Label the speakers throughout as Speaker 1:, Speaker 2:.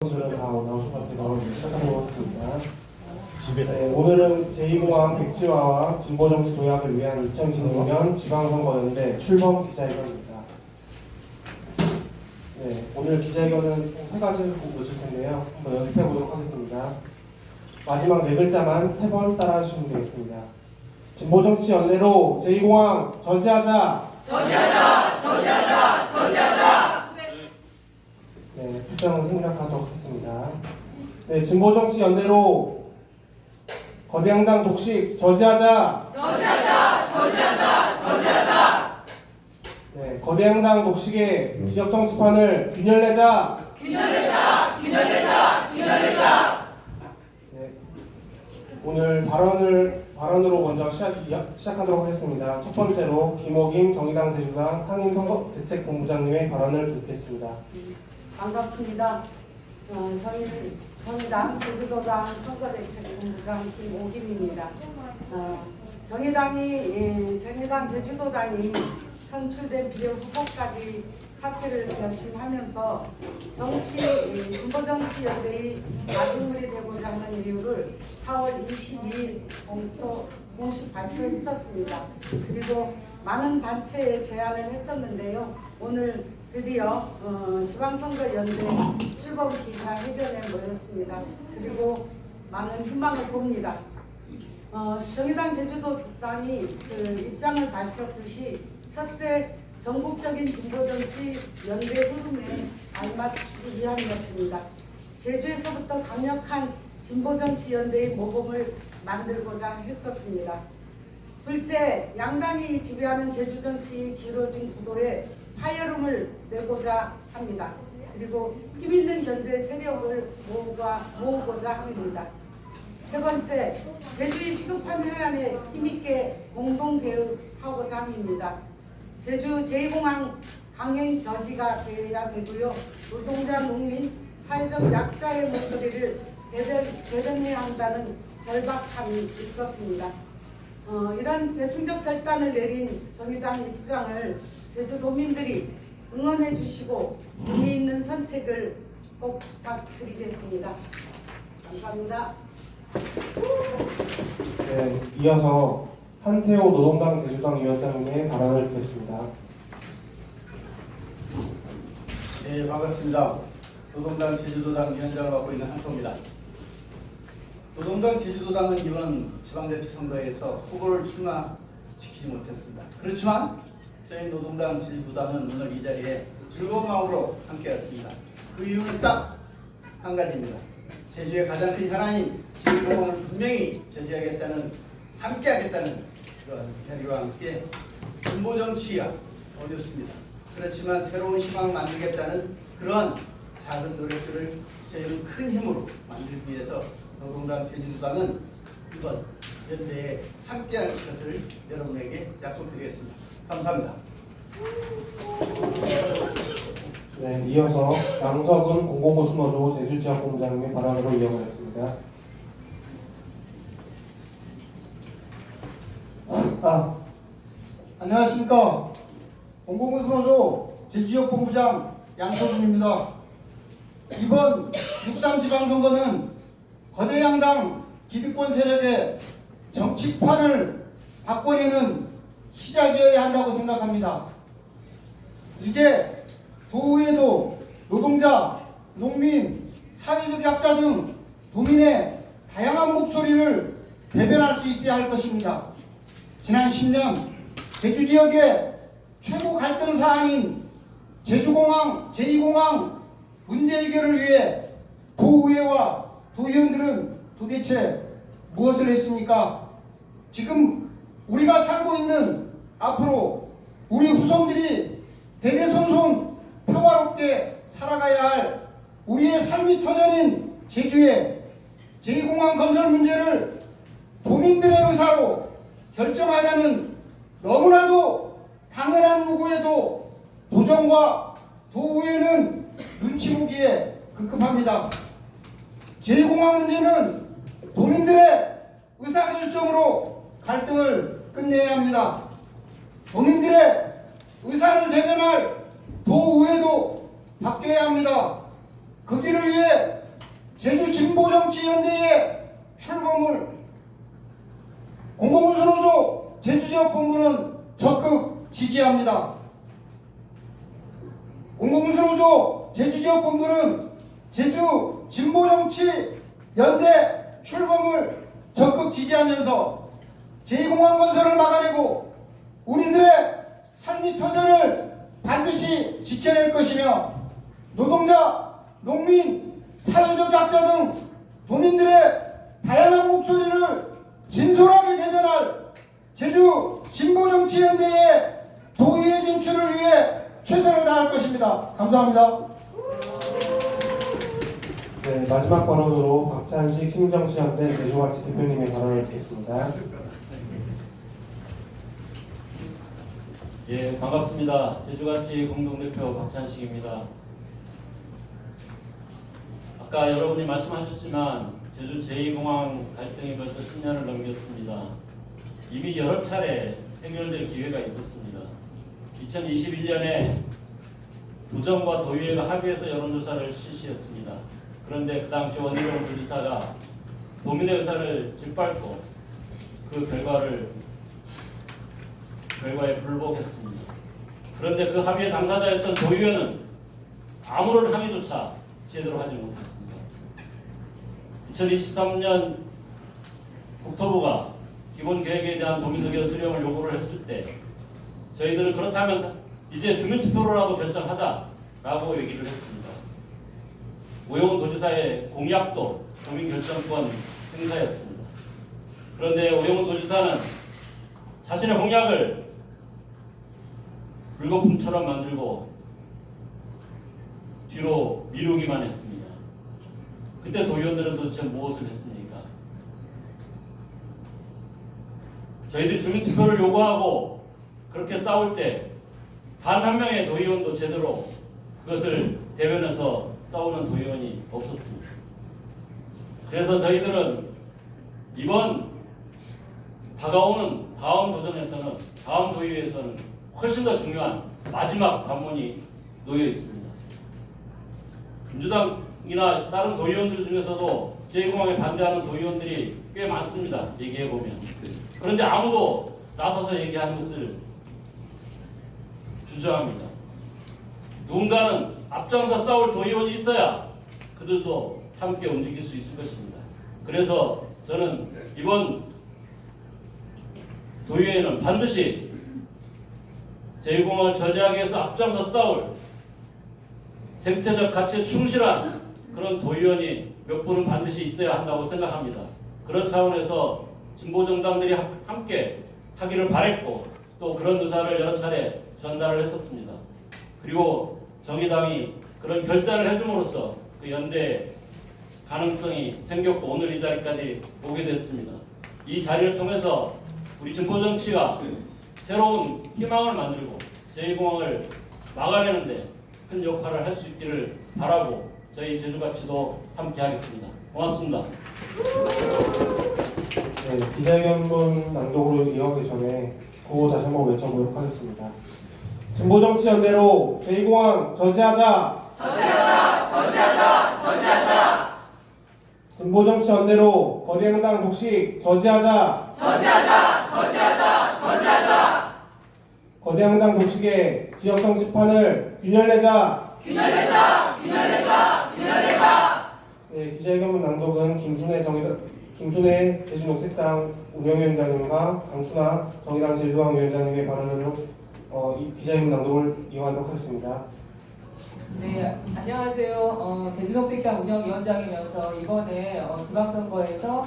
Speaker 1: 분들은 다 나오신 것 같아요. 시작하도록 하겠습니다. 네, 오늘은 제2공항 백지화와 진보정치 도약을 위한 2016년 지방선거연대 출범 기자회견입니다. 네, 오늘 기자회견은 총 3가지를 보고 오실 텐데요. 한번 연습해 보도록 하겠습니다. 마지막 4글자만 3번 따라 하시면 되겠습니다. 진보정치 연대로 제2공항 저지하자! 저지하자! 저지하자! 저지하자! 네, 표정을 생략하도록 하겠습니다. 네, 진보정치 연대로 거대양당 독식 저지하자! 저지하자! 저지하자! 저지하자! 네, 거대양당 독식의 지역 정치판을 균열내자! 균열내자! 균열내자! 균열내자! 네, 오늘 발언으로 먼저 시작하도록 하겠습니다. 첫 번째로 김호김 정의당 제주당 상임선거대책본부장님의 발언을 듣겠습니다.
Speaker 2: 반갑습니다. 정의당 제주도당 선거대책본부장 김오김입니다. 정의당 제주도당이 선출된 비례 후보까지 사퇴를 결심하면서 진보정치연대의 마중물이 되고자 하는 이유를 4월 22일 공식 발표했었습니다. 그리고 많은 단체에 제안을 했었는데요. 오늘 드디어 지방선거연대 출범 기자회견에 모였습니다. 그리고 많은 희망을 봅니다. 정의당 제주도당이 입장을 밝혔듯이 첫째, 전국적인 진보정치 연대 흐름에 알맞추기 위함이었습니다. 제주에서부터 강력한 진보정치 연대의 모범을 만들고자 했었습니다. 둘째, 양당이 지배하는 제주 정치의 기울어진 구도에 파열음을 내고자 합니다. 그리고 힘있는 견제 세력을 모으고자 합니다. 세 번째, 제주의 시급한 해안에 힘있게 공동 대응하고자 합니다. 제주 제2공항 강행 저지가 되어야 되고요. 노동자, 농민, 사회적 약자의 목소리를 대변해야 한다는 절박함이 있었습니다. 이런 대승적 결단을 내린 정의당 입장을 제주도민들이 응원해 주시고 의미 있는 선택을 꼭 부탁드리겠습니다. 감사합니다.
Speaker 1: 네, 이어서 한태호 노동당 제주당 위원장님의 발언을 듣겠습니다.
Speaker 3: 네, 반갑습니다. 노동당 제주도당 위원장을 맡고 있는 한태호입니다. 노동당 제주도당은 이번 지방자치선거에서 후보를 출마시키지 못했습니다. 그렇지만 저희 노동당 제주도당은 오늘 이 자리에 즐거운 마음으로 함께했습니다. 그 이유는 딱 한 가지입니다. 제주의 가장 큰 현안인 제2공항을 분명히 저지하겠다는, 함께하겠다는 그런 결의와 함께 진보정치야 어렵습니다. 그렇지만 새로운 희망을 만들겠다는 그런 작은 노력들을 저희는 큰 힘으로 만들기 위해서 노동당 제주도당은 이번 연대에 함께할 것을 여러분에게 약속드리겠습니다. 감사합니다.
Speaker 1: 네, 이어서 남석은 공공고수노조 제주지역본부장님의 발언으로 이어가겠습니다.
Speaker 4: 안녕하십니까. 공공고수노조 제주지역본부장 양석은입니다. 이번 6.3 지방선거는 거대 양당 기득권 세력의 정치판을 바꿔내는 시작이어야 한다고 생각합니다. 이제 도의회도 노동자, 농민, 사회적 약자 등 도민의 다양한 목소리를 대변할 수 있어야 할 것입니다. 지난 10년 제주 지역의 최고 갈등 사안인 제주공항, 제2공항 문제 해결을 위해 도의회와 도의원들은 도대체 무엇을 했습니까? 지금 우리가 살고 있는, 앞으로 우리 후손들이 대대손손 평화롭게 살아가야 할 우리의 삶이 터전인 제주의 제2공항 건설 문제를 도민들의 의사로 결정하자는 너무나도 당연한 요구에도 도정과 도의회는 눈치 보기에 급급합니다. 제2공항 문제는 도민들의 의사결정으로 갈등을 끝내야 합니다. 도민들의 의사를 대변할 도의회도 바뀌어야 합니다. 그 길을 위해 제주진보정치연대의 출범을 공공운수노조 제주지역본부는 적극 지지합니다. 공공운수노조 제주지역본부는 제주진보정치연대 출범을 적극 지지하면서 제2공항 건설을 막아내고 우리들의 삶의 터전을 반드시 지켜낼 것이며 노동자, 농민, 사회적 약자 등 도민들의 다양한 목소리를 진솔하게 대변할 제주 진보정치연대의 도의회 진출을 위해 최선을 다할 것입니다. 감사합니다.
Speaker 1: 네, 마지막 발언으로 박찬식 심정치연대 제주가치 대표님의 발언을 듣겠습니다.
Speaker 5: 예, 반갑습니다. 제주가치 공동대표 박찬식입니다. 아까 여러분이 말씀하셨지만 제주 제2공항 갈등이 벌써 10년을 넘겼습니다. 이미 여러 차례 해결될 기회가 있었습니다. 2021년에 도정과 도의회가 합의해서 여론조사를 실시했습니다. 그런데 그 당시 원희룡 도지사가 도민의 의사를 짓밟고 그 결과에 불복했습니다. 그런데 그 합의의 당사자였던 도의회는 아무런 항의조차 제대로 하지 못했습니다. 2023년 국토부가 기본계획에 대한 도민의견 수렴을 요구를 했을 때 저희들은 그렇다면 이제 주민투표로라도 결정하자라고 얘기를 했습니다. 오영훈 도지사의 공약도 도민결정권 행사였습니다. 그런데 오영훈 도지사는 자신의 공약을 물거품처럼 만들고 뒤로 미루기만 했습니다. 그때 도의원들은 도대체 무엇을 했습니까? 저희들이 주민투표를 요구하고 그렇게 싸울 때 단 한 명의 도의원도 제대로 그것을 대변해서 싸우는 도의원이 없었습니다. 그래서 저희들은 이번 다가오는 다음 도전에서는 다음 도의회에서는 훨씬 더 중요한 마지막 관문이 놓여 있습니다. 민주당이나 다른 도의원들 중에서도 제2공항에 반대하는 도의원들이 꽤 많습니다. 얘기해 보면. 그런데 아무도 나서서 얘기하는 것을 주저합니다. 누군가는 앞장서 싸울 도의원이 있어야 그들도 함께 움직일 수 있을 것입니다. 그래서 저는 이번 도의회는 반드시 제2공항을 저지하기 위해서 앞장서 싸울 생태적 가치에 충실한 그런 도의원이 몇 분은 반드시 있어야 한다고 생각합니다. 그런 차원에서 진보정당들이 함께 하기를 바랬고 또 그런 의사를 여러 차례 전달을 했었습니다. 그리고 정의당이 그런 결단을 해줌으로써 그 연대 가능성이 생겼고 오늘 이 자리까지 오게 됐습니다. 이 자리를 통해서 우리 진보정치가 새로운 희망을 만들고 제2공항을 막아내는데 큰 역할을 할 수 있기를 바라고 저희 제주가치도 함께 하겠습니다. 고맙습니다.
Speaker 1: 네, 기자회견문 낭독으로 이어가기 전에 구호 다시 한번 외쳐보도록 하겠습니다. 진보정치연대로 제2공항 저지하자! 저지하자! 저지하자! 저지하자! 진보정치연대로 거대양당 독식 저지하자! 저지하자! 저지하자! 저지하자! 거대양당 독식의 지역 정치판을 균열내자! 균열내자! 균열내자! 균열내자! 네, 기자회견문 낭독은 김순애 제주녹색당 운영위원장님과 강순아 정의당 제주도당 위원장님의 발언으로 이 기자회견문 낭독을 이어가도록 하겠습니다.
Speaker 6: 네, 안녕하세요. 제주녹색당 운영위원장이면서 이번에 지방선거에서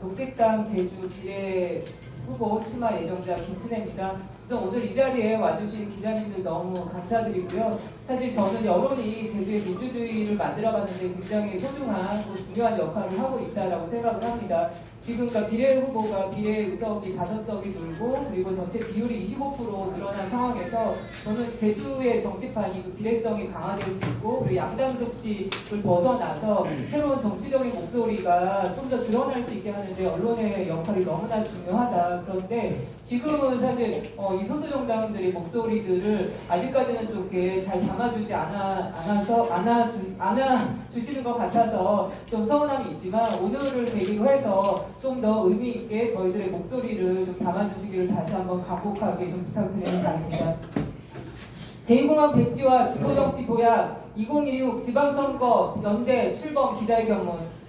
Speaker 6: 녹색당 제주 비례 후보 출마 예정자 김순애입니다. 그래서 오늘 이 자리에 와주신 기자님들 너무 감사드리고요. 사실 저는 여론이 제주의 민주주의를 만들어가는데 굉장히 소중한 또 중요한 역할을 하고 있다라고 생각을 합니다. 지금 비례 후보가 비례 의석이 5석이 늘고 그리고 전체 비율이 25% 늘어난 상황에서 저는 제주의 정치판이 그 비례성이 강화될 수 있고 그리고 양당 독식을 벗어나서 새로운 정치적인 목소리가 좀 더 드러날 수 있게 하는데 언론의 역할이 너무나 중요하다. 그런데 지금은 사실 이 소수 정당들의 목소리들을 아직까지는 좀 이렇게 잘 담아주지 않아주시는 것 같아서 좀 서운함이 있지만 오늘을 계기로 해서 좀 더 의미 있게 저희들의 목소리를 좀 담아주시기를 다시 한번 간곡하게 좀 부탁드리는 바입니다. 제2공항 백지화 진보정치 도약 2016 지방선거 연대 출범 기자회견문.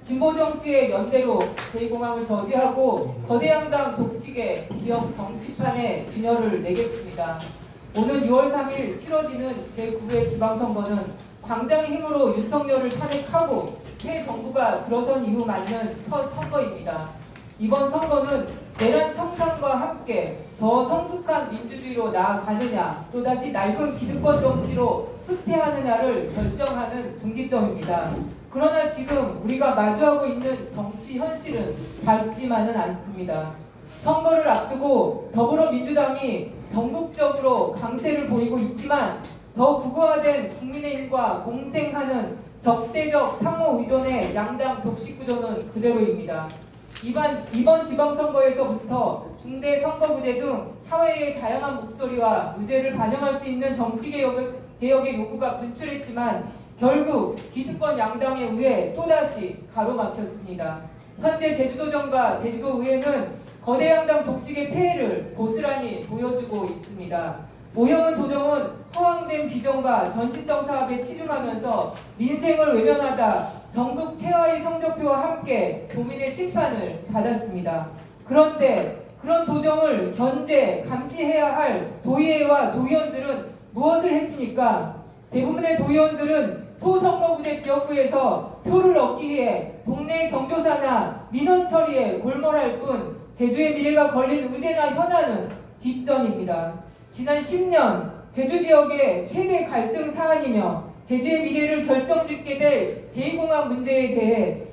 Speaker 6: 진보정치의 연대로 제2공항을 저지하고 거대 양당 독식의 지역 정치판에 균열을 내겠습니다. 오는 6월 3일 치러지는 제9회 지방선거는 광장의 힘으로 윤석열을 탄핵하고 새 정부가 들어선 이후 맞는 첫 선거입니다. 이번 선거는 내란 청산과 함께 더 성숙한 민주주의로 나아가느냐 또다시 낡은 기득권 정치로 후퇴하느냐를 결정하는 분기점입니다. 그러나 지금 우리가 마주하고 있는 정치 현실은 밝지만은 않습니다. 선거를 앞두고 더불어민주당이 전국적으로 강세를 보이고 있지만 더 국어화된 국민의힘과 공생하는 적대적 상호 의존의 양당 독식 구조는 그대로입니다. 이번 지방선거에서부터 중대 선거구제 등 사회의 다양한 목소리와 의제를 반영할 수 있는 정치개혁의 요구가 분출했지만 결국 기득권 양당에 의해 또다시 가로막혔습니다. 현재 제주도정과 제주도의회는 거대 양당 독식의 폐해를 고스란히 보여주고 있습니다. 오형은 도정은 허황된 비전과 전시성 사업에 치중하면서 민생을 외면하다 전국 최하위 성적표와 함께 도민의 심판을 받았습니다. 그런데 그런 도정을 견제, 감시해야 할 도의회와 도의원들은 무엇을 했습니까? 대부분의 도의원들은 소선거구제 지역구에서 표를 얻기 위해 동네 경조사나 민원 처리에 골몰할 뿐 제주의 미래가 걸린 의제나 현안은 뒷전입니다. 지난 10년 제주 지역의 최대 갈등 사안이며 제주의 미래를 결정짓게 될 제2공항 문제에 대해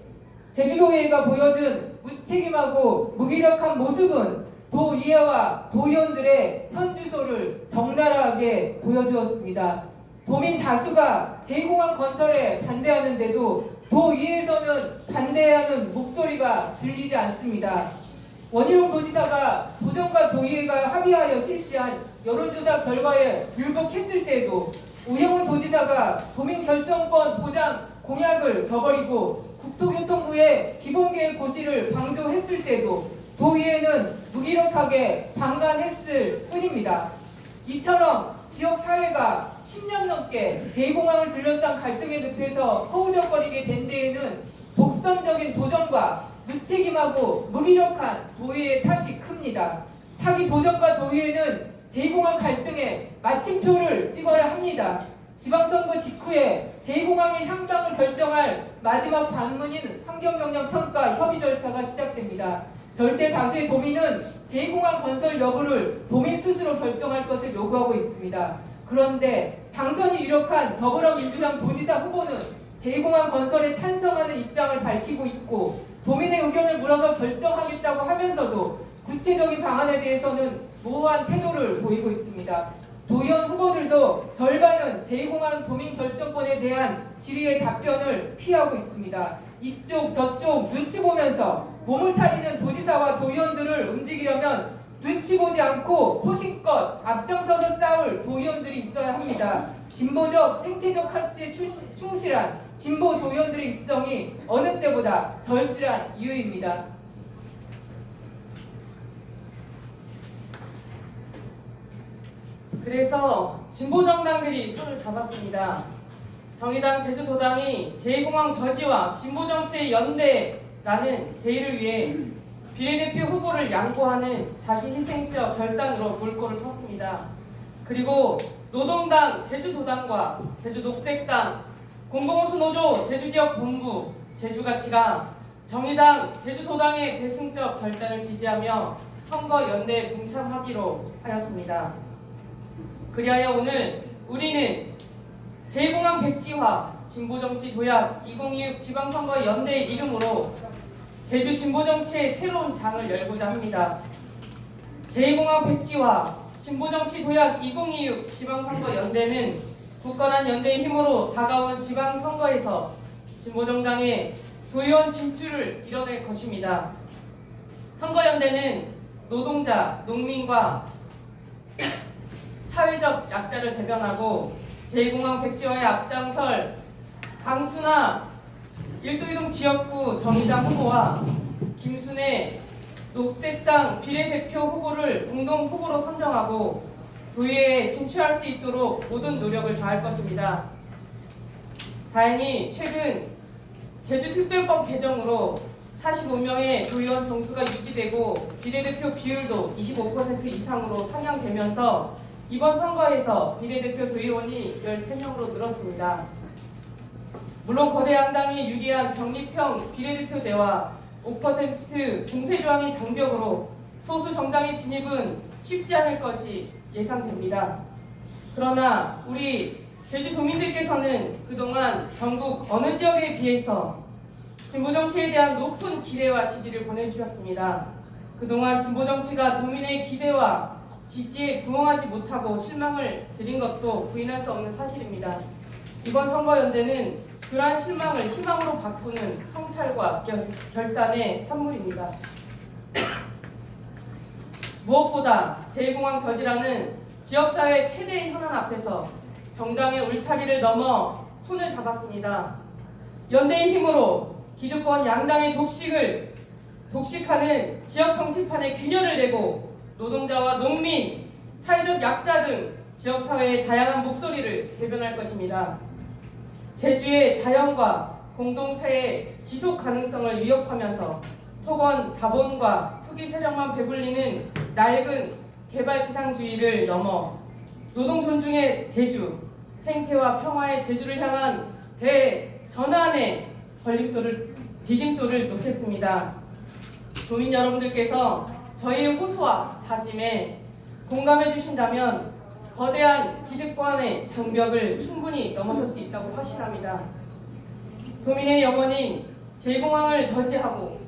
Speaker 6: 제주도의회가 보여준 무책임하고 무기력한 모습은 도의회와 도의원들의 현주소를 적나라하게 보여주었습니다. 도민 다수가 제2공항 건설에 반대하는데도 도의회에서는 반대하는 목소리가 들리지 않습니다. 원희룡 도지사가 도정과 도의회가 합의하여 실시한 여론조사 결과에 불복했을 때에도 우영훈 도지사가 도민 결정권 보장 공약을 저버리고 국토교통부의 기본계획 고시를 방조했을 때도 도의회는 무기력하게 방관했을 뿐입니다. 이처럼 지역사회가 10년 넘게 제2공항을 둘러싼 갈등의 늪에서 허우적거리게 된 데에는 독선적인 도정과 무책임하고 무기력한 도의회의 탓이 큽니다. 차기 도정과 도의회는 제2공항 갈등에 마침표를 찍어야 합니다. 지방선거 직후에 제2공항의 향방을 결정할 마지막 관문인 환경영향평가 협의 절차가 시작됩니다. 절대 다수의 도민은 제2공항 건설 여부를 도민 스스로 결정할 것을 요구하고 있습니다. 그런데 당선이 유력한 더불어민주당 도지사 후보는 제2공항 건설에 찬성하는 입장을 밝히고 있고 도민의 의견을 물어서 결정하겠다고 하면서도 구체적인 방안에 대해서는 모호한 태도를 보이고 있습니다. 도의원 후보들도 절반은 제2공항 도민 결정권에 대한 질의의 답변을 피하고 있습니다. 이쪽 저쪽 눈치 보면서 몸을 사리는 도지사와 도의원들을 움직이려면 눈치 보지 않고 소신껏 앞장서서 싸울 도의원들이 있어야 합니다. 진보적 생태적 가치에 충실한 진보 도의원들의 입성이 어느 때보다 절실한 이유입니다.
Speaker 7: 그래서 진보정당들이 손을 잡았습니다. 정의당, 제주도당이 제2공항 저지와 진보정치의 연대라는 대의를 위해 비례대표 후보를 양보하는 자기 희생적 결단으로 물꼬를 텄습니다. 그리고 노동당, 제주도당과 제주녹색당, 공공호수노조 제주지역본부, 제주가치가 정의당, 제주도당의 대승적 결단을 지지하며 선거 연대에 동참하기로 하였습니다. 그리하여 오늘 우리는 제2공항 백지화, 진보정치 도약 2026 지방선거 연대의 이름으로 제주 진보정치의 새로운 장을 열고자 합니다. 제2공항 백지화, 진보정치 도약 2026 지방선거 연대는 굳건한 연대의 힘으로 다가오는 지방선거에서 진보정당의 도의원 진출을 이뤄낼 것입니다. 선거연대는 노동자, 농민과 사회적 약자를 대변하고 제2공항 백지화에 앞장설 강순아 일도이동 지역구 정의당 후보와 김순애 녹색당 비례대표 후보를 공동 후보로 선정하고 도의회에 진출할 수 있도록 모든 노력을 다할 것입니다. 다행히 최근 제주특별법 개정으로 45명의 도의원 정수가 유지되고 비례대표 비율도 25% 이상으로 상향되면서 이번 선거에서 비례대표 도의원이 13명으로 늘었습니다. 물론 거대 양당이 유리한 병립형 비례대표제와 5% 중세조항의 장벽으로 소수 정당의 진입은 쉽지 않을 것이 예상됩니다. 그러나 우리 제주도민들께서는 그동안 전국 어느 지역에 비해서 진보정치에 대한 높은 기대와 지지를 보내주셨습니다. 그동안 진보정치가 도민의 기대와 지지에 부응하지 못하고 실망을 드린 것도 부인할 수 없는 사실입니다. 이번 선거연대는 그러한 실망을 희망으로 바꾸는 성찰과 결단의 산물입니다. 무엇보다 제2공항 저지라는 지역사회 최대의 현안 앞에서 정당의 울타리를 넘어 손을 잡았습니다. 연대의 힘으로 기득권 양당의 독식하는 지역 정치판에 균열을 내고 노동자와 농민, 사회적 약자 등 지역사회의 다양한 목소리를 대변할 것입니다. 제주의 자연과 공동체의 지속 가능성을 위협하면서 토건 자본과 투기 세력만 배불리는 낡은 개발지상주의를 넘어 노동 존중의 제주, 생태와 평화의 제주를 향한 대전환의 디딤돌을 놓겠습니다. 도민 여러분들께서 저희의 호소와 다짐에 공감해 주신다면 거대한 기득권의 장벽을 충분히 넘어설 수 있다고 확신합니다. 도민의 영혼인 제2공항을 저지하고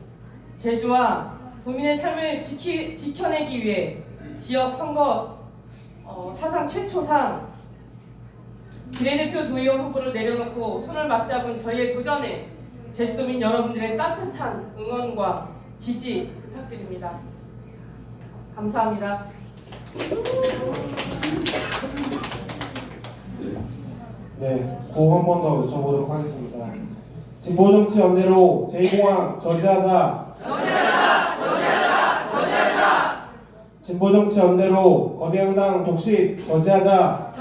Speaker 7: 제주와 도민의 삶을 지켜내기 위해 지역 선거 사상 최초상 비례대표 도의원 후보를 내려놓고 손을 맞잡은 저희의 도전에 제주도민 여러분들의 따뜻한 응원과 지지 부탁드립니다. 감사합니다.
Speaker 1: 네, 구호 한 번 더 외쳐보도록 하겠습니다. 진보정치연대로 제2공항 저지하자. 진보정치연대로 거대양당 독식 저지하자.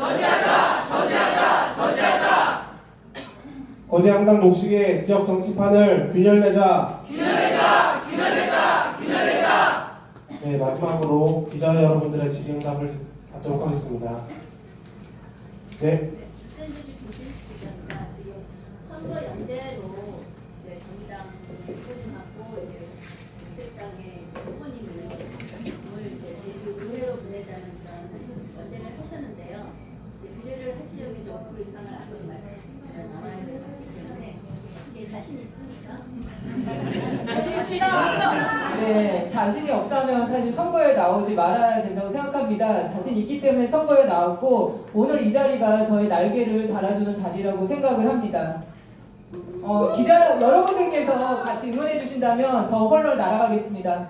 Speaker 1: 거대양당 독식의 지역 정치판을 균열내자. 네, 마지막으로 기자 여러분들의 질의응답을 받도록 하겠습니다. 네.
Speaker 8: 지금 선거 연대로 이제 정의당 후보님하고 이제 녹색당의 후보님을 이제 제주 의회로 보내자는 그런 연대를 하셨는데요. 비례를 하시려면 이제 5% 이상을 앞으로 말씀하시면 나와야 되기 때문에 이게 자신 있습니까? 자신 있습니다.
Speaker 6: 네, 자신이 없다면 사실 선거에 나오지 말아야 된다고 생각합니다. 자신 있기 때문에 선거에 나왔고 오늘 이 자리가 저의 날개를 달아주는 자리라고 생각을 합니다. 기자 여러분들께서 같이 응원해 주신다면 더 헐렁 날아가겠습니다.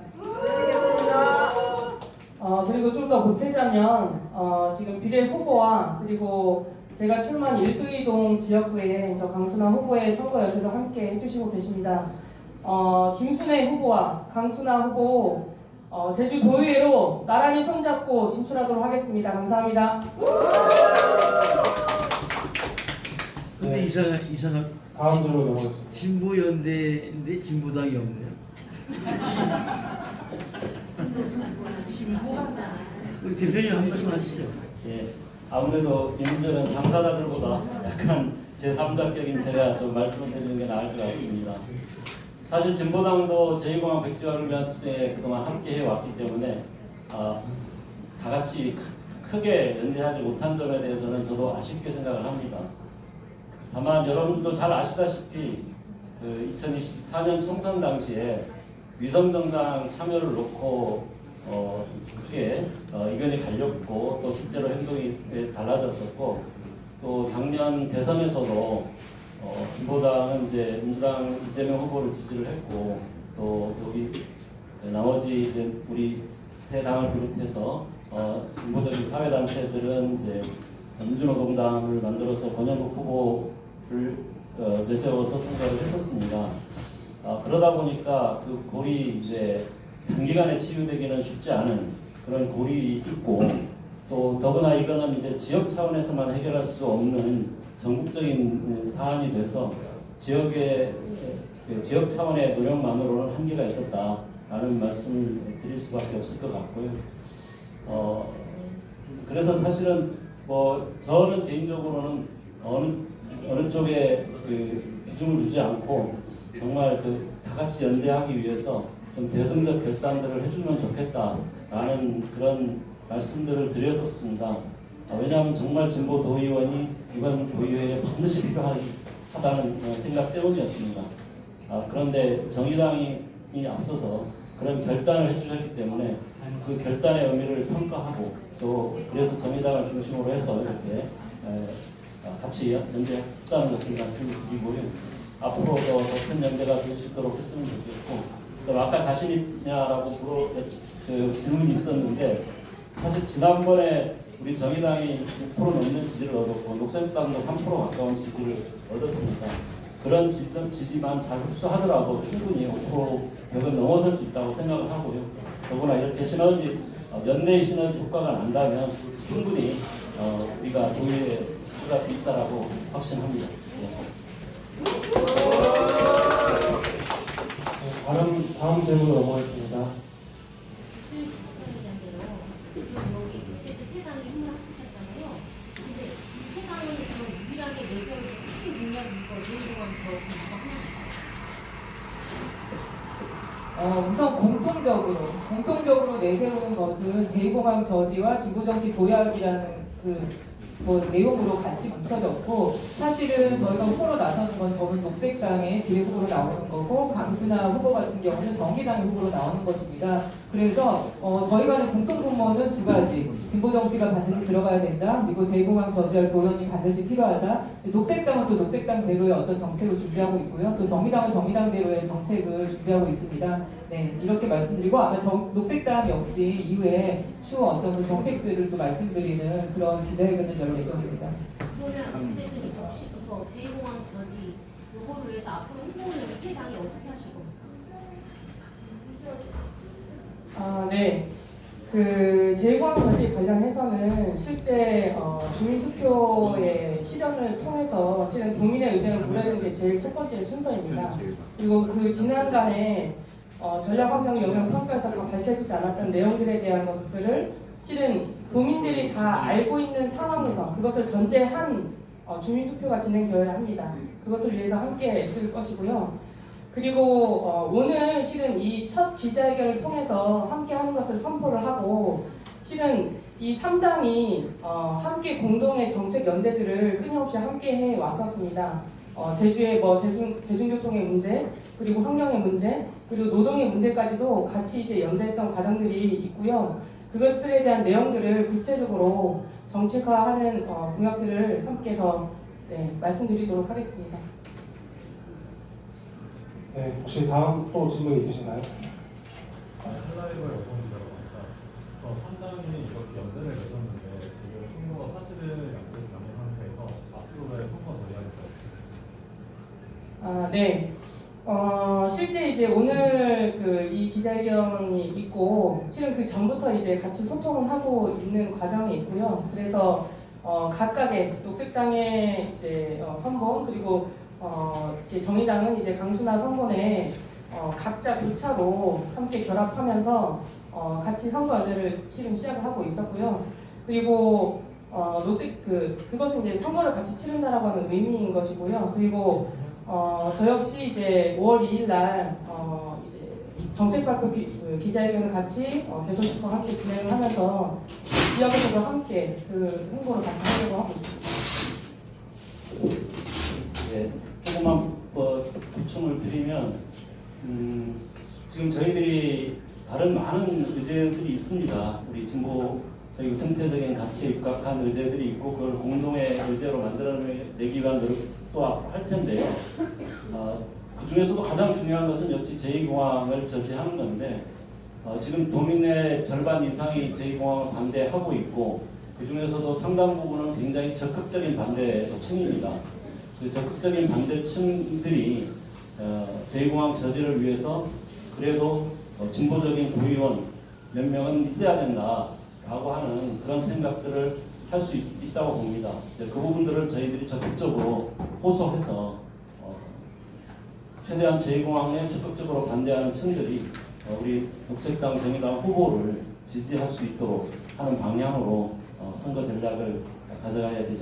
Speaker 7: 그리고 좀 더 보태자면 지금 비례 후보와 그리고 제가 출마한 일도이동 지역구에 저 강순아 후보의 선거 연대도 함께 해주시고 계십니다. 김순애 후보와 강순아 후보 제주도의회로 나란히 손잡고 진출하도록 하겠습니다. 감사합니다.
Speaker 9: 근데 이상한
Speaker 1: 다음 질문 넘어가겠습니다.
Speaker 9: 진보연대인데 진보당이 없네요. 우리 대표님 한 말씀 하시죠.
Speaker 5: 예, 아무래도 이문제는 당사자들보다 약간 제3자격인 제가 좀 말씀을 드리는 게 나을 것 같습니다. 사실 진보당도 제2공항 백지화를 위한 투쟁에 그동안 함께 해왔기 때문에 다 같이 크게 연대하지 못한 점에 대해서는 저도 아쉽게 생각을 합니다. 다만 여러분들도 잘 아시다시피 그 2024년 총선 당시에 위성정당 참여를 놓고 크게 의견이 갈렸고 또 실제로 행동이 달라졌었고 또 작년 대선에서도 진보당은 이제 민주당 이재명 후보를 지지를 했고 또 여기 나머지 이제 우리 세 당을 비롯해서 진보적인 사회단체들은 이제 민주노동당을 만들어서 권영국 후보를 내세워서 선거를 했었습니다. 그러다 보니까 그 골이 이제 단기간에 치유되기는 쉽지 않은 그런 골이 있고, 또 더구나 이거는 이제 지역 차원에서만 해결할 수 없는 전국적인 사안이 돼서 지역 차원의 노력만으로는 한계가 있었다라는 말씀을 드릴 수밖에 없을 것 같고요. 그래서 사실은 뭐 저는 개인적으로는 어느 쪽에 그 비중을 두지 않고 정말 그 다 같이 연대하기 위해서 좀 대승적 결단들을 해주면 좋겠다라는 그런 말씀들을 드렸었습니다. 왜냐하면 정말 진보 도의원이 이번 도의회에 반드시 필요하다는 생각 때문이었습니다. 그런데 정의당이 앞서서 그런 결단을 해주셨기 때문에 그 결단의 의미를 평가하고, 또 그래서 정의당을 중심으로 해서 이렇게 같이 연대했다는 것을 말씀을 드리고요. 앞으로도 더 큰 연대가 될 수 있도록 했으면 좋겠고, 또 아까 자신 있냐라고 질문이 있었는데, 사실 지난번에 우리 정의당이 6% 넘는 지지를 얻었고 녹색당도 3% 가까운 지지를 얻었으니까 그런 지지만 잘 흡수하더라도 충분히 5% 벽은 넘어설 수 있다고 생각을 하고요. 더구나 이렇게 연대의 시너지 효과가 난다면 충분히 우리가 도의에 기초가 돼 있다라고 확신합니다.
Speaker 1: 다음 질문으로 넘어가겠습니다.
Speaker 6: 우선 공통적으로 내세우는 것은 제2공항 저지와 진보정치 도약이라는 내용으로 같이 묻혀졌고, 사실은 저희가 후보로 나서는 건 저는 녹색당의 비례후보로 나오는 거고, 강순아 후보 같은 경우는 정의당의 후보로 나오는 것입니다. 그래서 저희가 하는 공통분모는 두 가지. 진보정치가 반드시 들어가야 된다. 그리고 제2공항 저지할 도전이 반드시 필요하다. 녹색당은 또 녹색당대로의 어떤 정책을 준비하고 있고요. 또 정의당은 정의당대로의 정책을 준비하고 있습니다. 네, 이렇게 말씀드리고, 아마 녹색당 역시 이후에 추후 어떤 그 정책들을 또 말씀드리는 그런 기자회견을 열 예정입니다.
Speaker 8: 그러면 대표님 혹시 또 제2공항 저지 요거를 위해서 앞으로 행동을 세 당이 어떻게 하실 겁니까?
Speaker 7: 네. 그 제2공항 저지 관련해서는 실제 주민투표의 실현을 통해서 실은 도민의 의견을 물어야 게 제일 첫 번째 순서입니다. 그리고 그 지난간에 전략환경 영향평가에서 다 밝혀지지 않았던 내용들에 대한 것들을 실은 도민들이 다 알고 있는 상황에서 그것을 전제한 주민투표가 진행되어야 합니다. 그것을 위해서 함께 애쓸 것이고요. 그리고 오늘 실은 이 첫 기자회견을 통해서 함께 하는 것을 선포를 하고, 실은 이 3당이 함께 공동의 정책 연대들을 끊임없이 함께 해 왔었습니다. 제주의 대중교통의 문제, 그리고 환경의 문제, 그리고 노동의 문제까지도 같이 이제 연대했던 과정들이 있고요. 그것들에 대한 내용들을 구체적으로 정책화하는 공약들을 함께 더 말씀드리도록 하겠습니다.
Speaker 1: 네, 혹시 다음 또 질문 있으신가요?
Speaker 10: 한라이브 여성분들과 판단이 이렇게 연대를 맺었는데 지금 선거가 사실은 양측 남은 상태에서 앞으로의 선거 전략을
Speaker 7: 네. 실제 이제 오늘 이 기자회견이 있고, 실은 그 전부터 이제 같이 소통을 하고 있는 과정이 있고요. 그래서 각각의 녹색당의 이제 선봉, 그리고 정의당은 이제 강순아 선본에 각자 교차로 함께 결합하면서 같이 선거 연대를 실은 시작을 하고 있었고요. 그리고 그것은 이제 선거를 같이 치른다라고 하는 의미인 것이고요. 그리고 저 역시 이제 5월 2일 날 이제 정책 발표 기자회견을 같이 개소식과 함께 진행을 하면서 지역에서도 함께 그 홍보를 같이 하려고 하고 있습니다.
Speaker 5: 네, 조금만 보충을 드리면, 지금 저희들이 다른 많은 의제들이 있습니다. 우리 저희 생태적인 가치에 입각한 의제들이 있고, 그걸 공동의 의제로 만들어내기 위한 노력도 할 텐데요. 그 중에서도 가장 중요한 것은 역시 제2공항을 저지하는 건데, 지금 도민의 절반 이상이 제2공항을 반대하고 있고 그 중에서도 상당 부분은 굉장히 적극적인 반대층입니다. 그 적극적인 반대층들이 제2공항 저지를 위해서 그래도 진보적인 도의원 몇 명은 있어야 된다라고 하는 그런 생각들을 할 수 있다고 봅니다. 그 부분들을 저희들이 적극적으로 호소해서 최대한 제2공항에 적극적으로 반대하는 층들이 우리 녹색당 정의당 후보를 지지할 수 있도록 하는 방향으로 선거 전략을 가져가야 되지